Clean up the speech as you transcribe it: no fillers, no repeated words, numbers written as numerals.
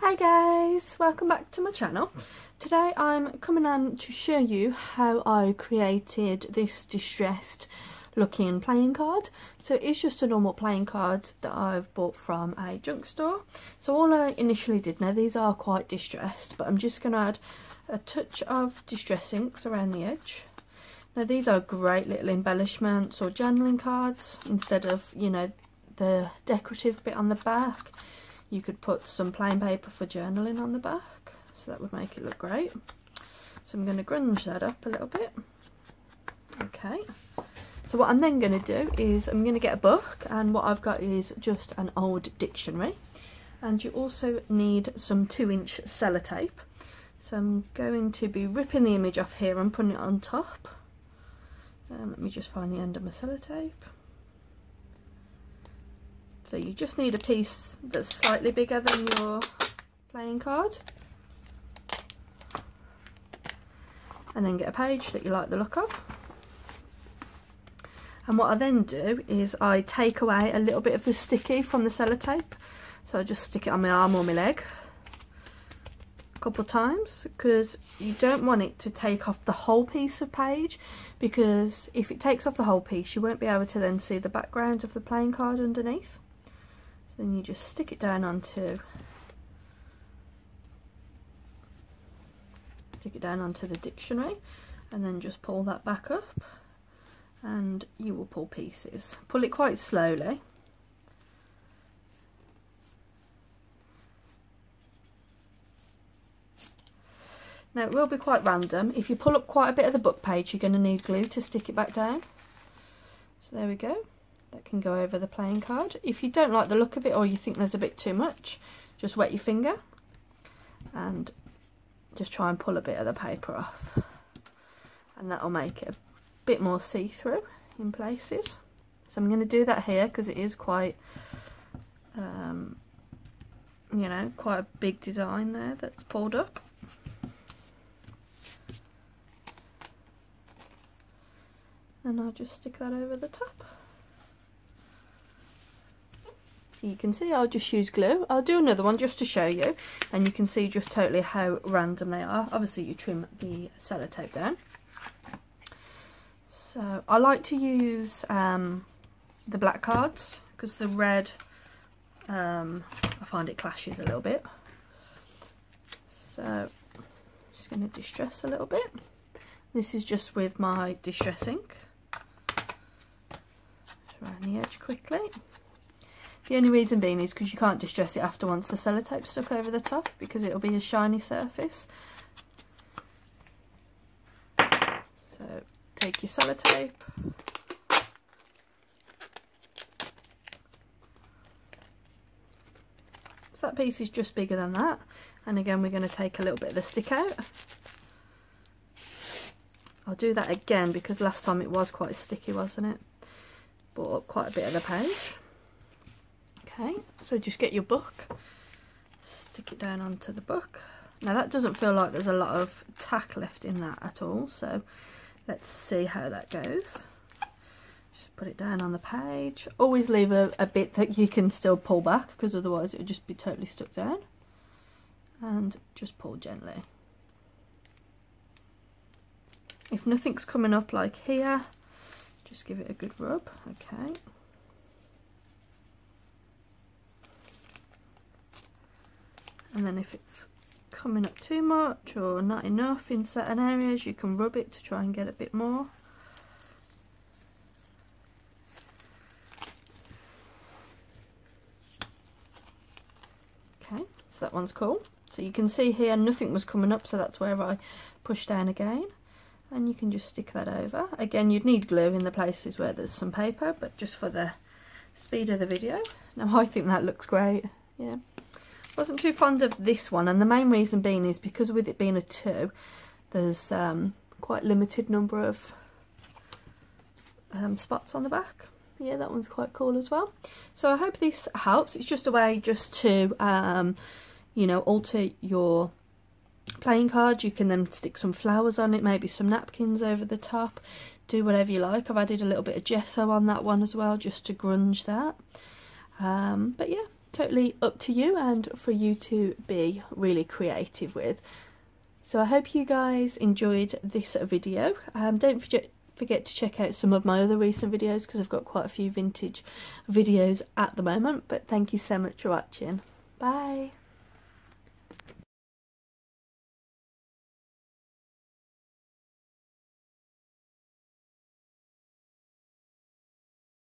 Hi guys, welcome back to my channel. Today I'm coming on to show you how I created this distressed looking playing card. So it's just a normal playing card that I've bought from a junk store. So all I initially did, now these are quite distressed, but I'm just going to add a touch of distress inks around the edge. Now these are great little embellishments or journaling cards. Instead of, you know, the decorative bit on the back, you could put some plain paper for journaling on the back, so that would make it look great. So I'm going to grunge that up a little bit. Okay, so what I'm then going to do is I'm going to get a book, and what I've got is just an old dictionary, and you also need some 2-inch sellotape. So I'm going to be ripping the image off here and putting it on top. Let me just find the end of my sellotape. So you just need a piece that's slightly bigger than your playing card. And then get a page that you like the look of. And what I then do is I take away a little bit of the sticky from the sellotape. So I just stick it on my arm or my leg a couple of times, because you don't want it to take off the whole piece of page, because if it takes off the whole piece you won't be able to then see the background of the playing card underneath. Then you just stick it down onto the dictionary, and then just pull that back up, and you will pull pieces. Pull it quite slowly. Now it will be quite random. If you pull up quite a bit of the book page, you're going to need glue to stick it back down. So there we go. That can go over the playing card. If you don't like the look of it, or you think there's a bit too much, just wet your finger and just try and pull a bit of the paper off, and that'll make it a bit more see-through in places. So I'm going to do that here because it is quite you know, quite a big design there that's pulled up. And I'll just stick that over the top. You can see I'll just use glue. I'll do another one just to show you, and you can see just totally how random they are. Obviously you trim the sellotape down. So I like to use the black cards, because the red, I find it clashes a little bit. So I'm just going to distress a little bit. This is just with my distress ink. Just around the edge quickly. The only reason being is because you can't distress it after once the sellotape's stuck over the top, because it'll be a shiny surface. So take your sellotape, so that piece is just bigger than that, and again we're going to take a little bit of the stick out. I'll do that again because last time it was quite sticky, wasn't it? Brought up quite a bit of the page. Okay, so just get your book, stick it down onto the book. Now that doesn't feel like there's a lot of tack left in that at all, so let's see how that goes. Just put it down on the page. Always leave a bit that you can still pull back, because otherwise it would just be totally stuck down. And just pull gently. If nothing's coming up like here, just give it a good rub. Okay. And then if it's coming up too much or not enough in certain areas, you can rub it to try and get a bit more. Okay, so that one's cool. So you can see here nothing was coming up, so that's where I push down again. And you can just stick that over. Again, you'd need glue in the places where there's some paper, but just for the speed of the video. Now I think that looks great, yeah. Wasn't too fond of this one, and the main reason being is because with it being a 2, there's quite limited number of spots on the back. Yeah, that one's quite cool as well. So I hope this helps. It's just a way just to you know, alter your playing card. You can then stick some flowers on it, maybe some napkins over the top, do whatever you like. I've added a little bit of gesso on that one as well, just to grunge that. But yeah, totally up to you and for you to be really creative with. So I hope you guys enjoyed this video. Don't forget to check out some of my other recent videos, because I've got quite a few vintage videos at the moment. But thank you so much for watching. Bye.